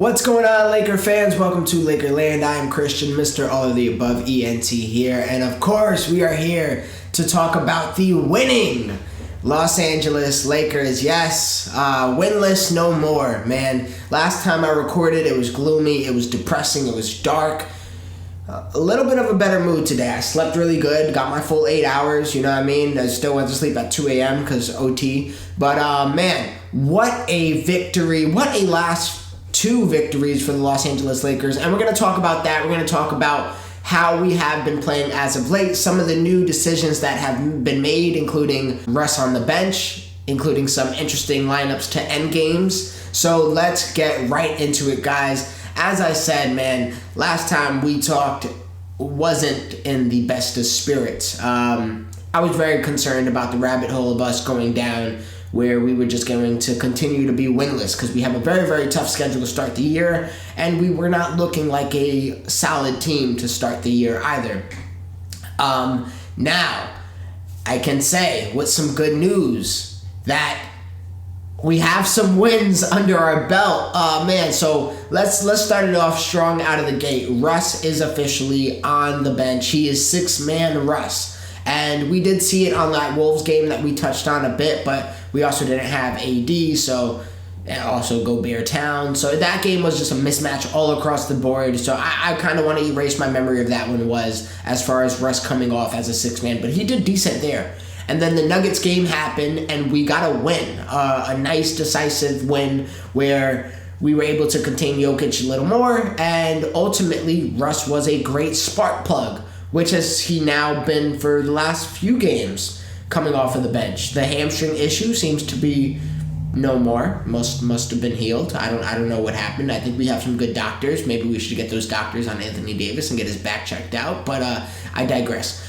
What's going on, Laker fans? Welcome to Lakerland. I am Christian, Mr. All of the Above, ENT here. And of course, we are here to talk about the winning Los Angeles Lakers. Yes, winless no more, man. Last time I recorded, it was gloomy, it was depressing, it was dark. A little bit of a better mood today. I slept really good, got my full 8 hours, you know what I mean? I still went to sleep at 2 a.m. because OT. But man, what a victory. What a last two victories for the Los Angeles Lakers. And we're going to talk about that. We're going to talk about how we have been playing as of late, some of the new decisions that have been made, including Russ on the bench, including some interesting lineups to end games. So let's get right into it, guys. As I said, man, last time we talked wasn't in the best of spirits. I was very concerned about the rabbit hole of us going down where we were just going to continue to be winless because we have a very, very tough schedule to start the year, and we were not looking like a solid team to start the year either. Now, I can say with some good news that we have some wins under our belt. Man, so let's start it off strong out of the gate. Russ is officially on the bench. He is six-man Russ. And we did see it on that Wolves game that we touched on a bit, but we also didn't have AD, so also Gobert Town. So that game was just a mismatch all across the board. So I kind of want to erase my memory of that one was as far as Russ coming off as a six-man, but he did decent there. And then the Nuggets game happened, and we got a win, a nice decisive win where we were able to contain Jokic a little more, and ultimately Russ was a great spark plug, which has he now been for the last few games coming off of the bench. The hamstring issue seems to be no more. Must have been healed. I don't know what happened. I think we have some good doctors. Maybe we should get those doctors on Anthony Davis and get his back checked out. But I digress.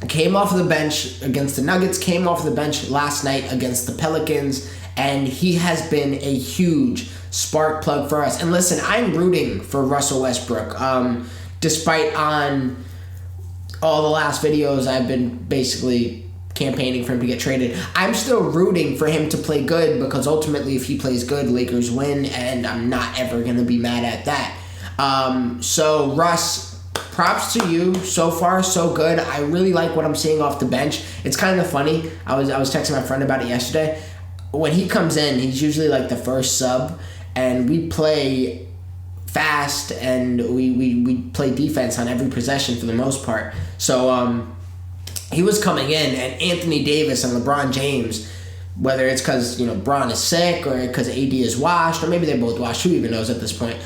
Came off of the bench against the Nuggets. Came off the bench last night against the Pelicans. And he has been a huge spark plug for us. And listen, I'm rooting for Russell Westbrook. Despite on all the last videos I've been basically campaigning for him to get traded, I'm still rooting for him to play good because ultimately if he plays good, Lakers win, and I'm not ever going to be mad at that. So Russ, props to you. So far, so good. I really like what I'm seeing off the bench. It's kind of funny. I was texting my friend about it yesterday. When he comes in, he's usually like the first sub, and we play fast, and we play defense on every possession for the most part. So he was coming in, and Anthony Davis and LeBron James, whether it's because Bron is sick or because AD is washed, or maybe they're both washed, who even knows at this point,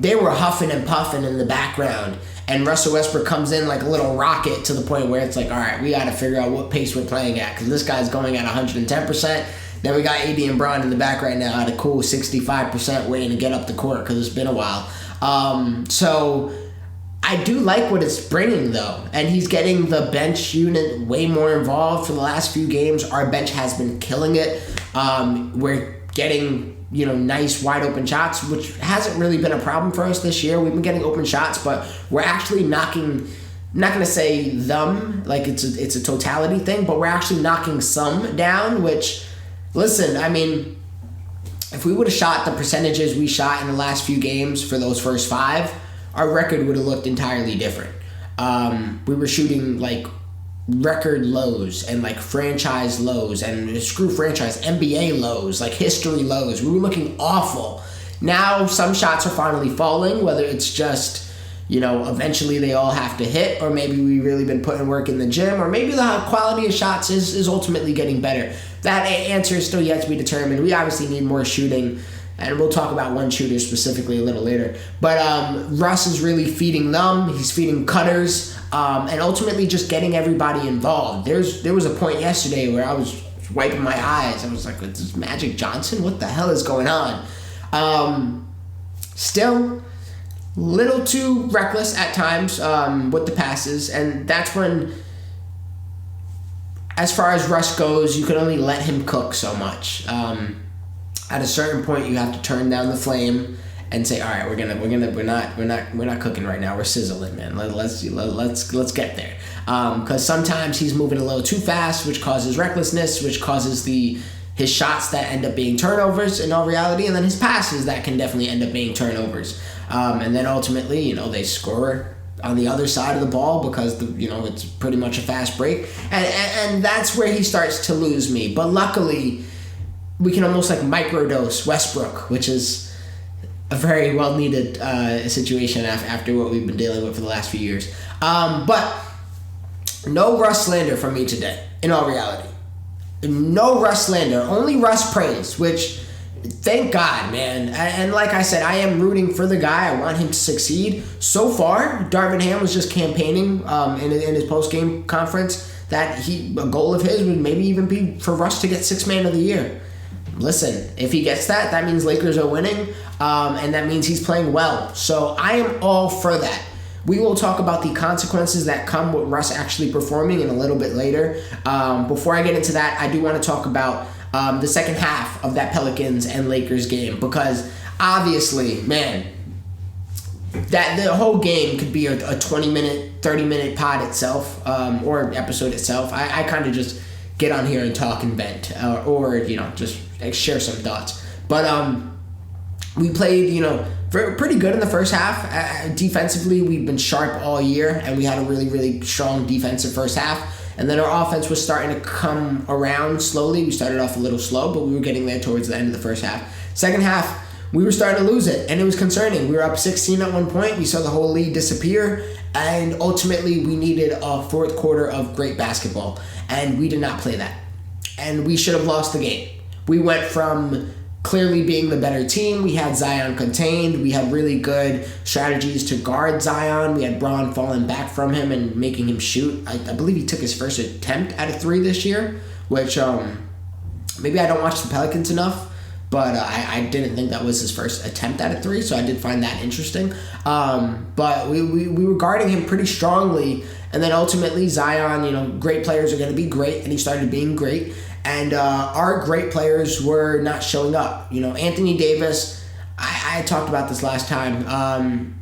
they were huffing and puffing in the background, and Russell Westbrook comes in like a little rocket to the point where it's like, all right, we got to figure out what pace we're playing at because this guy's going at 110%. Then we got AD and Bron in the back right now at a cool 65% waiting to get up the court because it's been a while. So I do like what it's bringing, though. And he's getting the bench unit way more involved for the last few games. Our bench has been killing it. We're getting, nice wide open shots, which hasn't really been a problem for us this year. We've been getting open shots, but we're actually knocking, I'm not going to say them, like it's a totality thing, but we're actually knocking some down, which, listen, I mean, if we would have shot the percentages we shot in the last few games for those first five, our record would have looked entirely different. We were shooting like record lows and like franchise lows and screw franchise, NBA lows, like history lows. We were looking awful. Now some shots are finally falling, whether it's just, eventually they all have to hit, or maybe we've really been putting work in the gym, or maybe the quality of shots is ultimately getting better. That answer is still yet to be determined. We obviously need more shooting, and we'll talk about one shooter specifically a little later. But Russ is really feeding them. He's feeding cutters, and ultimately just getting everybody involved. There was a point yesterday where I was wiping my eyes. I was like, is this Magic Johnson? What the hell is going on? Still, little too reckless at times with the passes, and that's when, as far as Russ goes, you can only let him cook so much. At a certain point, you have to turn down the flame and say, all right, we're not cooking right now. We're sizzling, man. Let's get there. Because sometimes he's moving a little too fast, which causes recklessness, which causes the his shots that end up being turnovers in all reality, and then his passes that can definitely end up being turnovers. And then ultimately, they score on the other side of the ball because it's pretty much a fast break, and that's where he starts to lose me. But luckily, we can almost like microdose Westbrook, which is a very well needed situation after what we've been dealing with for the last few years. But no Russ slander from me today. In all reality, no Russ slander, only Russ praise, which. Thank God, man. And like I said, I am rooting for the guy. I want him to succeed. So far, Darvin Ham was just campaigning in his post-game conference that a goal of his would maybe even be for Russ to get Sixth Man of the Year. Listen, if he gets that means Lakers are winning, and that means he's playing well. So I am all for that. We will talk about the consequences that come with Russ actually performing in a little bit later. Before I get into that, I do want to talk about the second half of that Pelicans and Lakers game, because obviously, man, that the whole game could be a 20-minute, 30-minute pod itself, or episode itself. I kind of just get on here and talk and vent, or just share some thoughts. But we played, pretty good in the first half. Defensively, we've been sharp all year, and we had a really, really strong defensive first half. And then our offense was starting to come around slowly. We started off a little slow, but we were getting there towards the end of the first half. Second half, we were starting to lose it, and it was concerning. We were up 16 at one point. We saw the whole lead disappear, and ultimately we needed a fourth quarter of great basketball, and we did not play that. And we should have lost the game. We went from clearly being the better team. We had Zion contained. We had really good strategies to guard Zion. We had Braun falling back from him and making him shoot. I believe he took his first attempt at a three this year, which maybe I don't watch the Pelicans enough, but I didn't think that was his first attempt at a three, so I did find that interesting. But we were guarding him pretty strongly, and then ultimately Zion, great players are going to be great, and he started being great. And our great players were not showing up. Anthony Davis, I talked about this last time,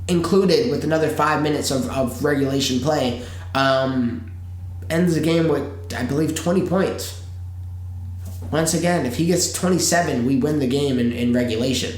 included with another 5 minutes of regulation play, ends the game with, I believe, 20 points. Once again, if he gets 27, we win the game in regulation.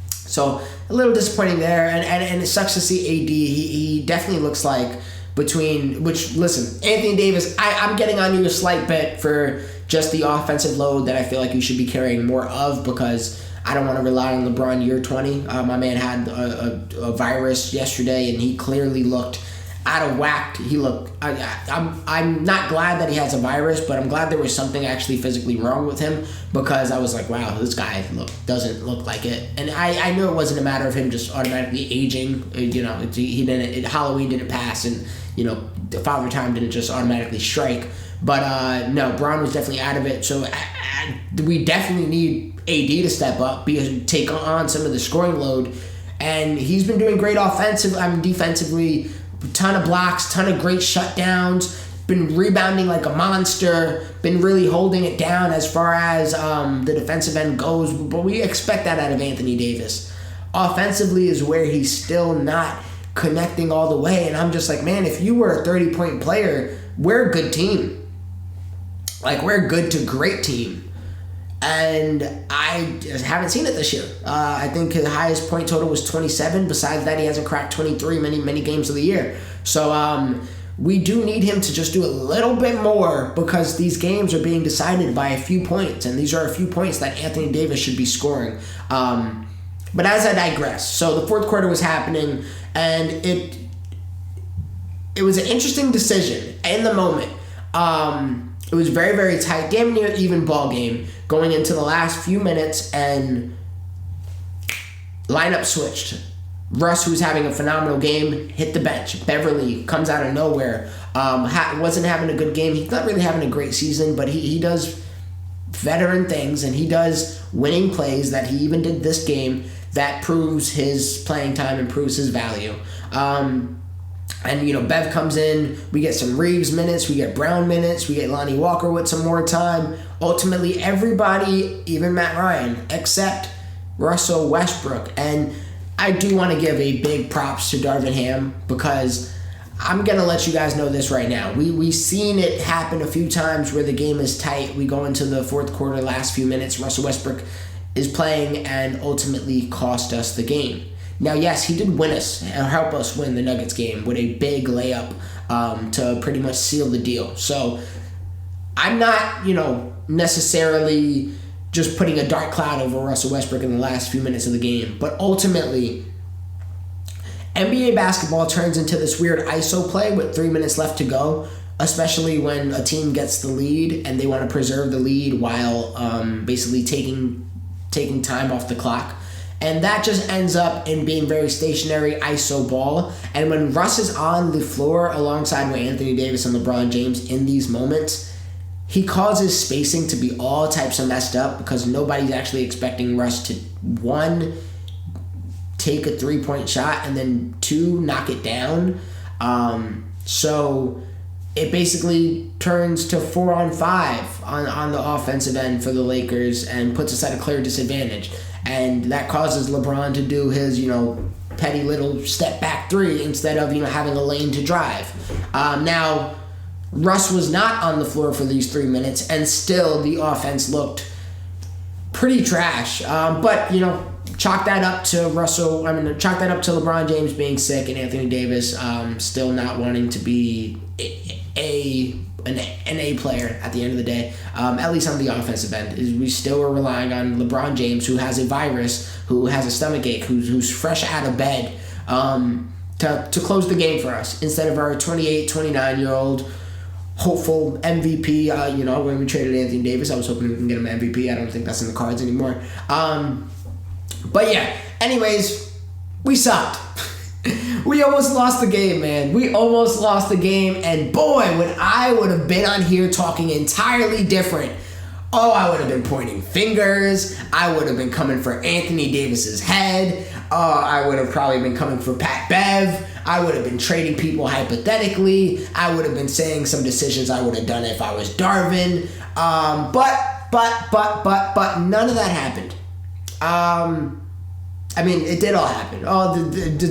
So a little disappointing there, and it sucks to see AD. He definitely looks like listen, Anthony Davis, I'm getting on you a slight bit for just the offensive load that I feel like you should be carrying more of, because I don't want to rely on LeBron year 20. My man had a virus yesterday, and he clearly looked out of whack. He looked. I'm not glad that he has a virus, but I'm glad there was something actually physically wrong with him, because I was like, wow, this guy doesn't look like it. And I knew it wasn't a matter of him just automatically aging. He didn't. Halloween didn't pass, and the Father Time didn't just automatically strike. But no, Braun was definitely out of it. So we definitely need AD to step up, take on some of the scoring load, and he's been doing great defensively. Ton of blocks, ton of great shutdowns, been rebounding like a monster, been really holding it down as far as the defensive end goes, but we expect that out of Anthony Davis. Offensively is where he's still not connecting all the way, and I'm just like, man, if you were a 30-point player, we're a good team. Like, we're a good to great team. And I haven't seen it this year. I think his highest point total was 27. Besides that, he hasn't cracked 23 many games of the year. So we do need him to just do a little bit more, because these games are being decided by a few points, and these are a few points that Anthony Davis should be scoring. But as I digress, so the fourth quarter was happening, and it was an interesting decision in the moment. It was very, very tight, damn near even ball game going into the last few minutes, and lineup switched. Russ, who's having a phenomenal game, hit the bench. Beverly comes out of nowhere. Wasn't having a good game. He's not really having a great season, but he does veteran things, and he does winning plays that he even did this game that proves his playing time and proves his value. And, Bev comes in, we get some Reeves minutes, we get Brown minutes, we get Lonnie Walker with some more time. Ultimately, everybody, even Matt Ryan, except Russell Westbrook. And I do want to give a big props to Darvin Ham, because I'm going to let you guys know this right now. We've seen it happen a few times where the game is tight. We go into the fourth quarter, last few minutes, Russell Westbrook is playing and ultimately cost us the game. Now, yes, he did win us and help us win the Nuggets game with a big layup to pretty much seal the deal. So I'm not, necessarily just putting a dark cloud over Russell Westbrook in the last few minutes of the game. But ultimately, NBA basketball turns into this weird ISO play with 3 minutes left to go, especially when a team gets the lead and they want to preserve the lead while basically taking time off the clock. And that just ends up in being very stationary ISO ball. And when Russ is on the floor alongside with Anthony Davis and LeBron James in these moments, he causes spacing to be all types of messed up because nobody's actually expecting Russ to, one, take a three-point shot, and then two, knock it down. So it basically turns to 4-on-5 on the offensive end for the Lakers and puts us at a clear disadvantage. And that causes LeBron to do his, petty little step back three instead of, having a lane to drive. Now, Russ was not on the floor for these 3 minutes, and still the offense looked pretty trash. But, chalk that up to LeBron James being sick and Anthony Davis still not wanting to be an A player at the end of the day, at least on the offensive end. We still are relying on LeBron James, who has a virus, who has a stomach ache, who's fresh out of bed, to close the game for us instead of our 28, 29-year-old hopeful MVP. When we traded Anthony Davis, I was hoping we can get him MVP. I don't think that's in the cards anymore. But yeah, anyways, we sucked. We almost lost the game, man. We almost lost the game, and boy, when I would have been on here talking entirely different. Oh, I would have been pointing fingers. I would have been coming for Anthony Davis's head. I would have probably been coming for Pat Bev. I would have been trading people hypothetically. I would have been saying some decisions I would have done if I was Darvin. But none of that happened. It did all happen.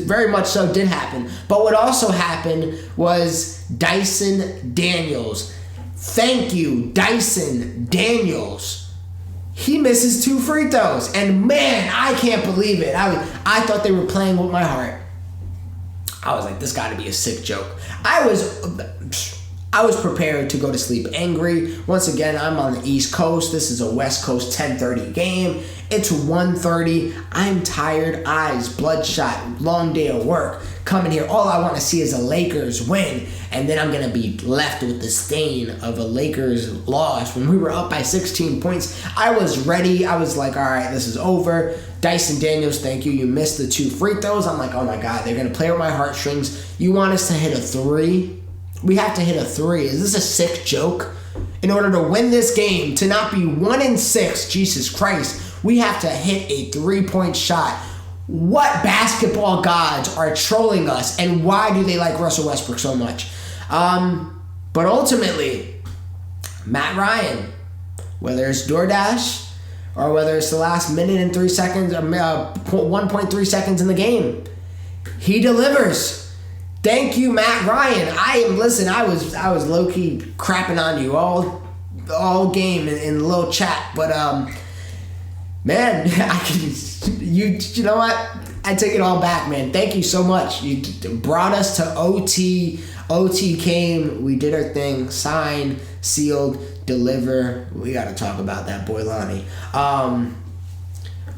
Very much so did happen. But what also happened was Dyson Daniels. Thank you, Dyson Daniels. He misses 2 free throws. And man, I can't believe it. I thought they were playing with my heart. I was like, this got to be a sick joke. I was prepared to go to sleep angry. Once again, I'm on the East Coast. This is a West Coast 10:30 game. It's 1:30. I'm tired, eyes bloodshot, long day of work. Coming here, all I want to see is a Lakers win. And then I'm going to be left with the stain of a Lakers loss. When we were up by 16 points, I was ready. I was like, all right, this is over. Dyson Daniels, thank you. You missed the 2 free throws. I'm like, oh my God, they're going to play with my heartstrings. You want us to hit a 3? We have to hit a 3. Is this a sick joke? In order to win this game, to not be 1-6, Jesus Christ, we have to hit a 3-point shot. What basketball gods are trolling us, and why do they like Russell Westbrook so much? But ultimately, Matt Ryan, whether it's DoorDash or whether it's the last minute and 3 seconds, 1.3 seconds in the game, he delivers. Thank you, Matt Ryan. I was low-key crapping on you all game in the little chat, but man, you know what? I take it all back, man. Thank you so much. You brought us to OT. OT came. We did our thing. Signed, sealed, deliver. We got to talk about that boy Lonnie.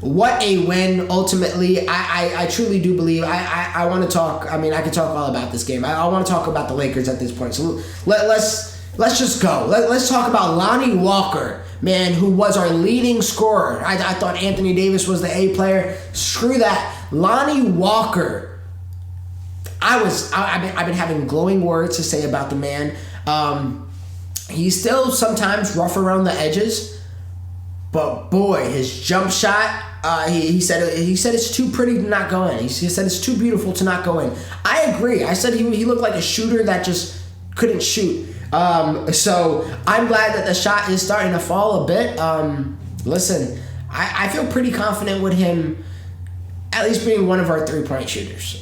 What a win, ultimately. I truly do believe. I want to talk. I could talk all about this game. I want to talk about the Lakers at this point. So let's just go. Let's talk about Lonnie Walker, man, who was our leading scorer. I thought Anthony Davis was the A player. Screw that. Lonnie Walker. I've been having glowing words to say about the man. He's still sometimes rough around the edges, but boy, his jump shot. He said it's too pretty to not go in. He said it's too beautiful to not go in. I agree. I said he looked like a shooter that just couldn't shoot. So I'm glad that the shot is starting to fall a bit. Listen, I feel pretty confident with him at least being one of our three-point shooters.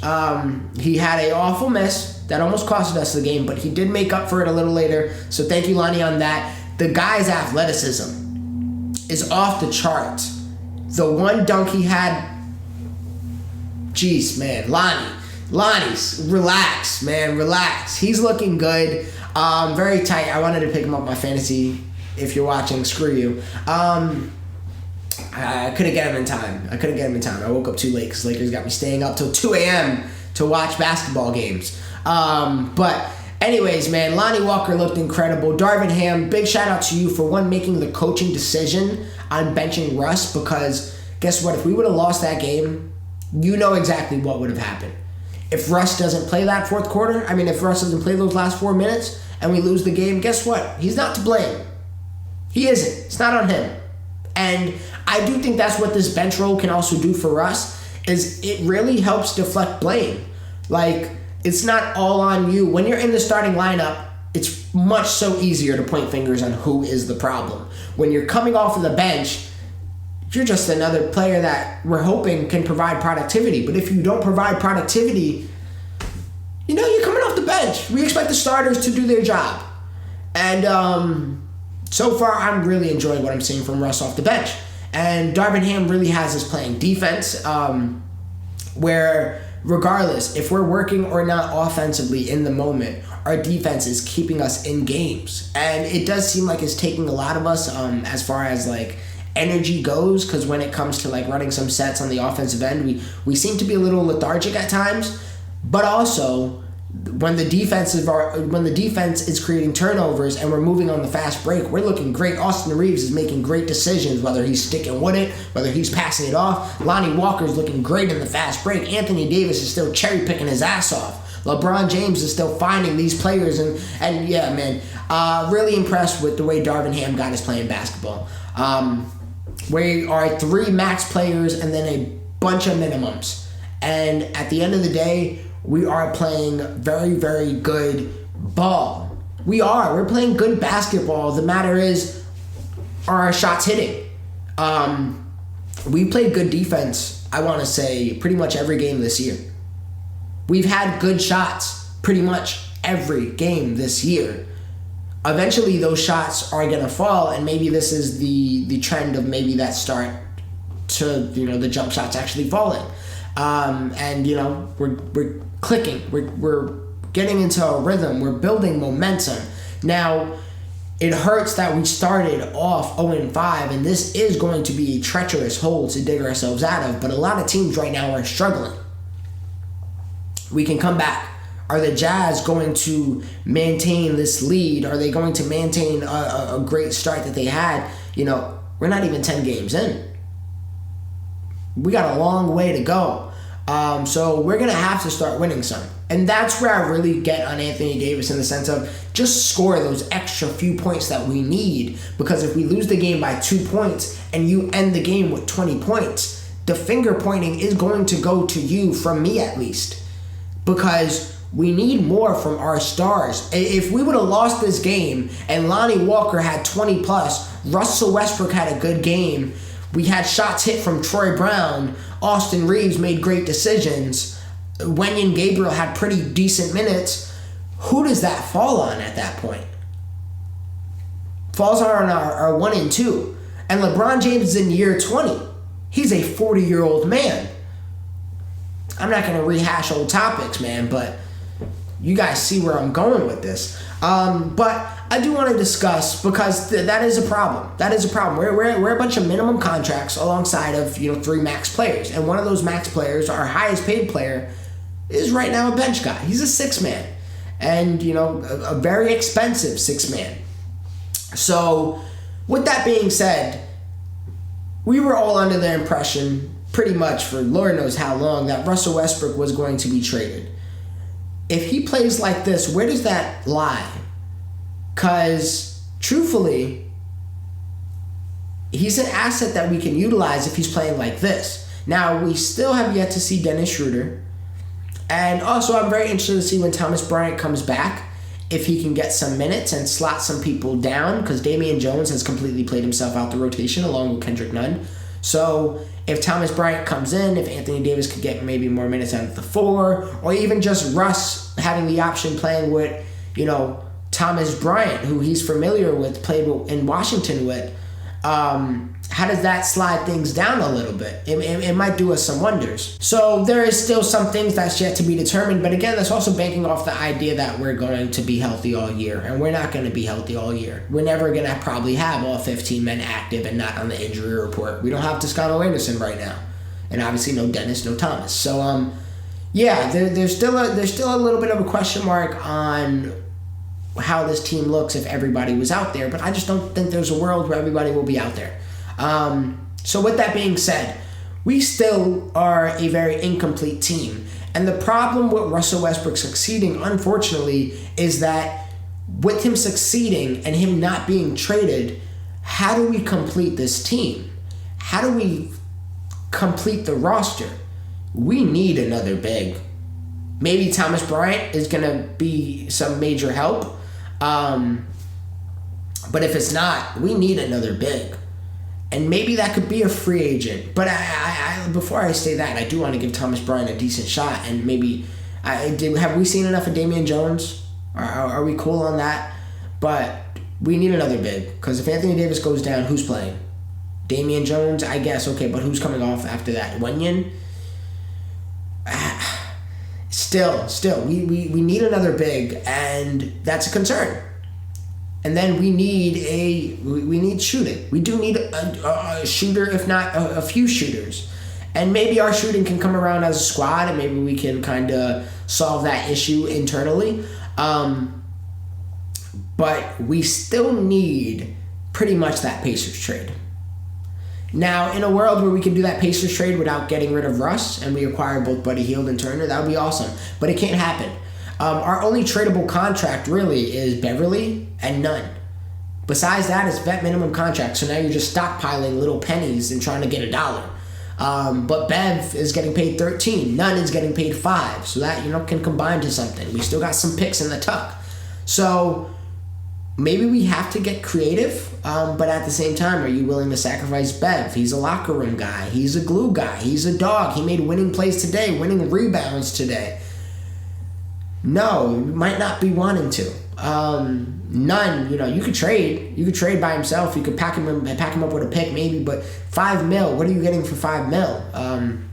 He had an awful miss that almost costed us the game, but he did make up for it a little later. So thank you, Lonnie, on that. The guy's athleticism is off the charts. The one dunk he had, jeez, man, Lonnie's, relax, man, relax. He's looking good. Very tight. I wanted to pick him up my fantasy. If you're watching, screw you. I couldn't get him in time. I woke up too late because Lakers got me staying up till 2 a.m. to watch basketball games. But anyways, man, Lonnie Walker looked incredible. Darvin Ham, big shout out to you for making the coaching decision on benching Russ, because guess what? If we would have lost that game, you know exactly what would have happened. If Russ doesn't play that fourth quarter, if Russ doesn't play those last 4 minutes and we lose the game, guess what? He's not to blame. He isn't. It's not on him. And I do think that's what this bench role can also do for us, is it really helps deflect blame. Like, it's not all on you. When you're in the starting lineup, it's much so easier to point fingers on who is the problem. When you're coming off of the bench, you're just another player that we're hoping can provide productivity. But if you don't provide productivity, you're coming off the bench. We expect the starters to do their job. And so far, I'm really enjoying what I'm seeing from Russ off the bench. And Darvin Ham really has us playing defense, where regardless if we're working or not offensively in the moment, our defense is keeping us in games. And it does seem like it's taking a lot of us as far as like energy goes, because when it comes to like running some sets on the offensive end, we seem to be a little lethargic at times. But also, when the defense is creating turnovers and we're moving on the fast break, we're looking great. Austin Reeves is making great decisions, whether he's sticking with it, whether he's passing it off. Lonnie Walker's looking great in the fast break. Anthony Davis is still cherry picking his ass off. LeBron James is still finding these players, and yeah, man, really impressed with the way Darvin Ham got us playing basketball. We are 3 max players and then a bunch of minimums, and at the end of the day, we are playing very, very good ball. We're playing good basketball. The matter is, are our shots hitting? We played good defense, I want to say, pretty much every game this year. We've had good shots pretty much every game this year. Eventually, those shots are going to fall, and maybe this is the trend of maybe that start to, the jump shots actually falling. And we're clicking. We're getting into a rhythm. We're building momentum. Now, it hurts that we started off 0-5, and this is going to be a treacherous hole to dig ourselves out of, but a lot of teams right now are struggling. We can come back. Are the Jazz going to maintain this lead? Are they going to maintain a great start that they had? We're not even 10 games in. We got a long way to go. So we're going to have to start winning some. And that's where I really get on Anthony Davis, in the sense of just score those extra few points that we need. Because if we lose the game by 2 points and you end the game with 20 points, the finger pointing is going to go to you, from me at least. Because we need more from our stars. If we would have lost this game and Lonnie Walker had 20 plus, Russell Westbrook had a good game, we had shots hit from Troy Brown, Austin Reeves made great decisions, Wenyen Gabriel had pretty decent minutes, who does that fall on at that point? Falls on our 1 and 2. And LeBron James is in year 20. He's a 40-year-old man. I'm not going to rehash old topics, man, but you guys see where I'm going with this. But I do want to discuss, because that is a problem. That is a problem. We're a bunch of minimum contracts alongside of 3 max players, and one of those max players, our highest paid player, is right now a bench guy. He's a 6-man, and a very expensive 6-man. So, with that being said, we were all under the impression, pretty much for Lord knows how long, that Russell Westbrook was going to be traded. If he plays like this, where does that lie? Because, truthfully, he's an asset that we can utilize if he's playing like this. Now, we still have yet to see Dennis Schroeder. And also, I'm very interested to see when Thomas Bryant comes back, if he can get some minutes and slot some people down, because Damian Jones has completely played himself out the rotation along with Kendrick Nunn. So if Thomas Bryant comes in, if Anthony Davis could get maybe more minutes out of the 4, or even just Russ having the option playing with, Thomas Bryant, who he's familiar with, played in Washington with, how does that slide things down a little bit? It might do us some wonders. So there is still some things that's yet to be determined. But again, that's also banking off the idea that we're going to be healthy all year. And we're not going to be healthy all year. We're never going to probably have all 15 men active and not on the injury report. We don't have Toscano Anderson right now. And obviously no Dennis, no Thomas. So, there's still a little bit of a question mark on how this team looks if everybody was out there. But I just don't think there's a world where everybody will be out there. So with that being said, we still are a very incomplete team. And the problem with Russell Westbrook succeeding, unfortunately, is that with him succeeding and him not being traded, how do we complete this team? How do we complete the roster? We need another big. Maybe Thomas Bryant is going to be some major help. But if it's not, we need another big. And maybe that could be a free agent. But I before I say that, I do want to give Thomas Bryant a decent shot. And maybe, have we seen enough of Damian Jones? Are we cool on that? But we need another big. Because if Anthony Davis goes down, who's playing? Damian Jones, I guess. Okay, but who's coming off after that? Wenyen? Still, we need another big. And that's a concern. And then we need shooting. We do need a shooter, if not a few shooters. And maybe our shooting can come around as a squad, and maybe we can kind of solve that issue internally. But we still need pretty much that Pacers trade. Now, in a world where we can do that Pacers trade without getting rid of Russ, and we acquire both Buddy Hield and Turner, that would be awesome. But it can't happen. Our only tradable contract really is Beverly and Nunn. Besides that, it's vet minimum contract. So now you're just stockpiling little pennies and trying to get $1. But Bev is getting paid 13. Nunn is getting paid 5. So that, can combine to something. We still got some picks in the tuck. So maybe we have to get creative. But at the same time, are you willing to sacrifice Bev? He's a locker room guy. He's a glue guy. He's a dog. He made winning plays today, winning rebounds today. No, you might not be wanting to. None, you could trade. You could trade by himself. You could pack him up with a pick maybe, but $5 million, what are you getting for $5 million?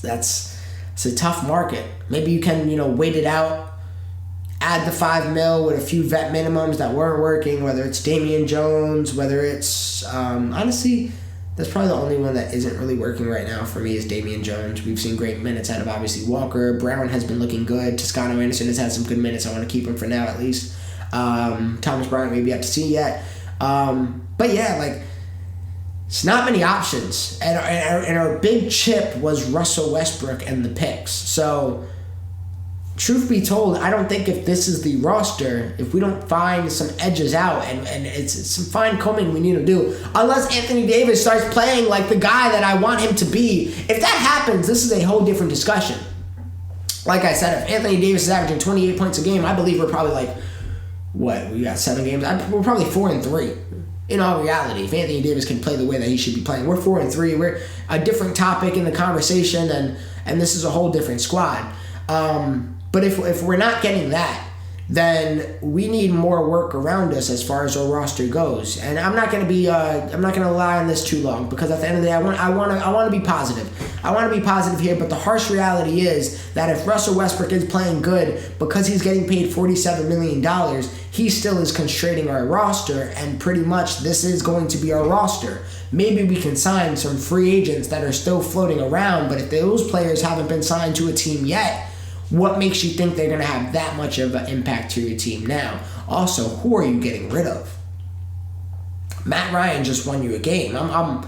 That's a tough market. Maybe you can, wait it out, add the $5 million with a few vet minimums that weren't working, whether it's Damian Jones, whether it's, honestly, that's probably the only one that isn't really working right now for me is Damian Jones. We've seen great minutes out of, obviously, Walker. Brown has been looking good. Toscano Anderson has had some good minutes. I want to keep him for now, at least. Thomas Bryant, maybe yet to see yet. But, yeah, it's not many options. And our big chip was Russell Westbrook and the picks. So, truth be told, I don't think if this is the roster, if we don't find some edges out, and it's some fine combing we need to do, unless Anthony Davis starts playing like the guy that I want him to be. If that happens, this is a whole different discussion. Like I said, if Anthony Davis is averaging 28 points a game, I believe we're probably we got 7 games? We're probably 4-3. In all reality, if Anthony Davis can play the way that he should be playing, we're 4-3. We're a different topic in the conversation, and this is a whole different squad. But if we're not getting that, then we need more work around us as far as our roster goes. And I'm not going to lie on this too long, because at the end of the day, I want to be positive. I want to be positive here, but the harsh reality is that if Russell Westbrook is playing good, because he's getting paid $47 million, he still is constraining our roster, and pretty much this is going to be our roster. Maybe we can sign some free agents that are still floating around, but if those players haven't been signed to a team yet, what makes you think they're going to have that much of an impact to your team now? Also, who are you getting rid of? Matt Ryan just won you a game. I'm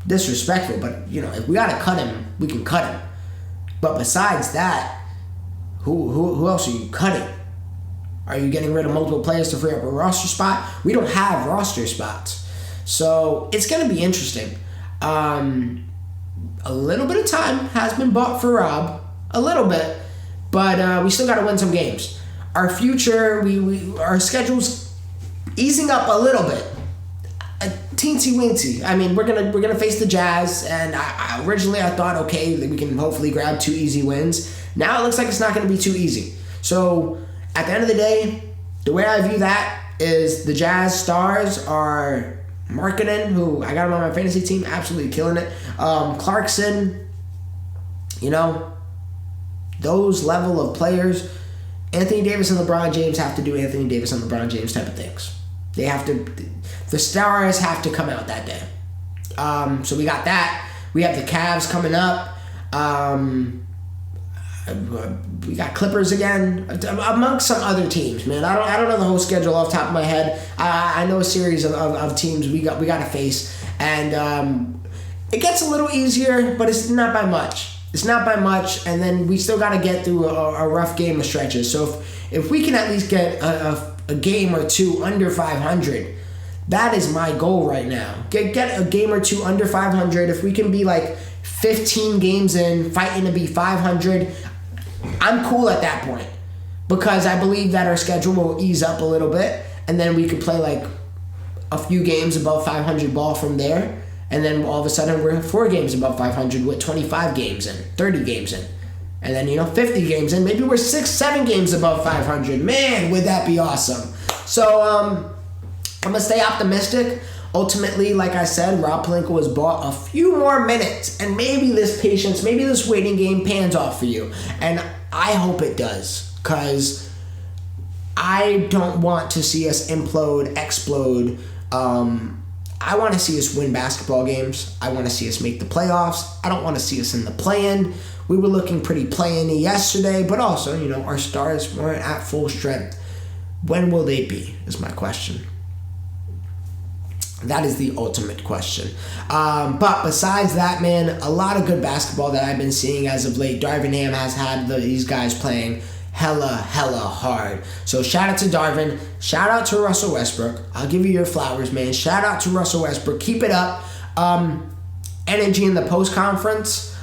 disrespectful, but, if we got to cut him, we can cut him. But besides that, who else are you cutting? Are you getting rid of multiple players to free up a roster spot? We don't have roster spots. So, it's going to be interesting. A little bit of time has been bought for Rob. A little bit, but we still got to win some games. Our future, our schedule's easing up a little bit. teensy weensy. I mean, we're gonna face the Jazz, and I originally I thought, okay, we can hopefully grab 2 easy wins. Now it looks like it's not gonna be too easy. So at the end of the day, the way I view that is the Jazz stars are Markkanen, who I got him on my fantasy team, absolutely killing it. Clarkson, you know, those level of players. Anthony Davis and LeBron James have to do Anthony Davis and LeBron James type of things. They have to, the stars have to come out that day. So we got that. We have the Cavs coming up. We got Clippers again, amongst some other teams, man. I don't know the whole schedule off the top of my head. I know a series of teams we got to face, and it gets a little easier, but it's not by much. It's not by much, and then we still got to get through a rough game of stretches. So if we can at least get a game or two under 500, that is my goal right now. Get a game or two under 500. If we can be like 15 games in, fighting to be 500, I'm cool at that point, because I believe that our schedule will ease up a little bit, and then we could play like a few games above 500 ball from there, and then all of a sudden we're 4 games above 500 with 25 games in, 30 games in, and then 50 games in. Maybe we're 6-7 games above 500. Man, would that be awesome? So I'm gonna stay optimistic. Ultimately, like I said, Rob Pelinka was bought a few more minutes, and maybe this patience, maybe this waiting game pans off for you. And I hope it does, because I don't want to see us implode, explode. I want to see us win basketball games. I want to see us make the playoffs. I don't want to see us in the play-in. We were looking pretty play-in yesterday, but also, our stars weren't at full strength. When will they be, is my question. That is the ultimate question. But besides that, man, a lot of good basketball that I've been seeing as of late. Darvin Ham has had these guys playing hella hard. So shout out to Darvin. Shout out to Russell Westbrook. I'll give you your flowers, man. Shout out to Russell Westbrook. Keep it up. Energy in the post-conference.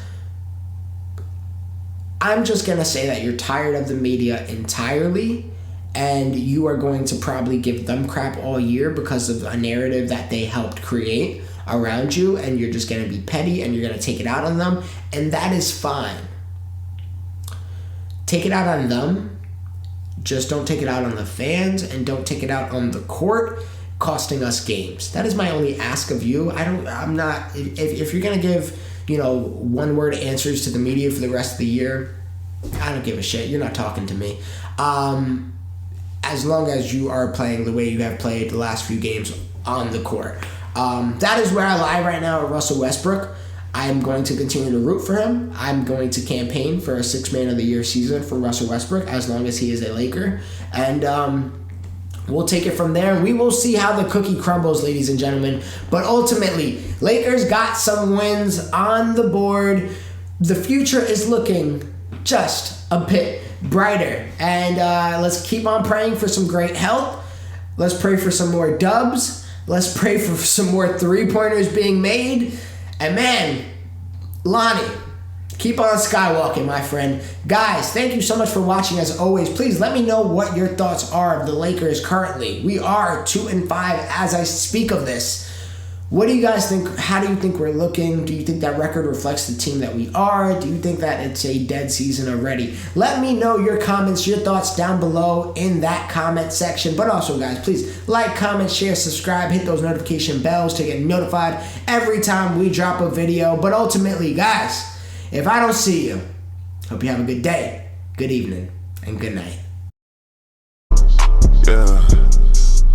I'm just going to say that you're tired of the media entirely, and you are going to probably give them crap all year because of a narrative that they helped create around you, and you're just going to be petty and you're going to take it out on them, and that is fine. Take it out on them. Just don't take it out on the fans, and don't take it out on the court, costing us games. That is my only ask of you. I'm not, if you're going to give, one-word answers to the media for the rest of the year, I don't give a shit. You're not talking to me. As long as you are playing the way you have played the last few games on the court. That is where I lie right now at Russell Westbrook. I am going to continue to root for him. I'm going to campaign for a 6th Man of the Year season for Russell Westbrook as long as he is a Laker. And we'll take it from there. We will see how the cookie crumbles, ladies and gentlemen. But ultimately, Lakers got some wins on the board. The future is looking just a bit brighter, and let's keep on praying for some great health. Let's pray for some more dubs. Let's pray for some more 3-pointers being made. And man, Lonnie, keep on skywalking, my friend. Guys, thank you so much for watching. As always, please let me know what your thoughts are of the Lakers currently. We are 2-5 as I speak of this. What do you guys think? How do you think we're looking? Do you think that record reflects the team that we are? Do you think that it's a dead season already? Let me know your comments, your thoughts down below in that comment section. But also, guys, please like, comment, share, subscribe, hit those notification bells to get notified every time we drop a video. But ultimately, guys, if I don't see you, hope you have a good day, good evening, and good night.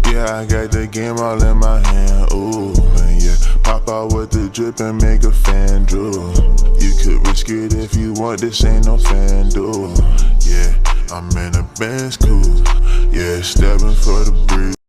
Yeah, I got the game all in my hand, ooh, and yeah, pop out with the drip and make a fan drool. You could risk it if you want, this ain't no fan duel. Yeah, I'm in a Benz cool, yeah, stepping for the breeze.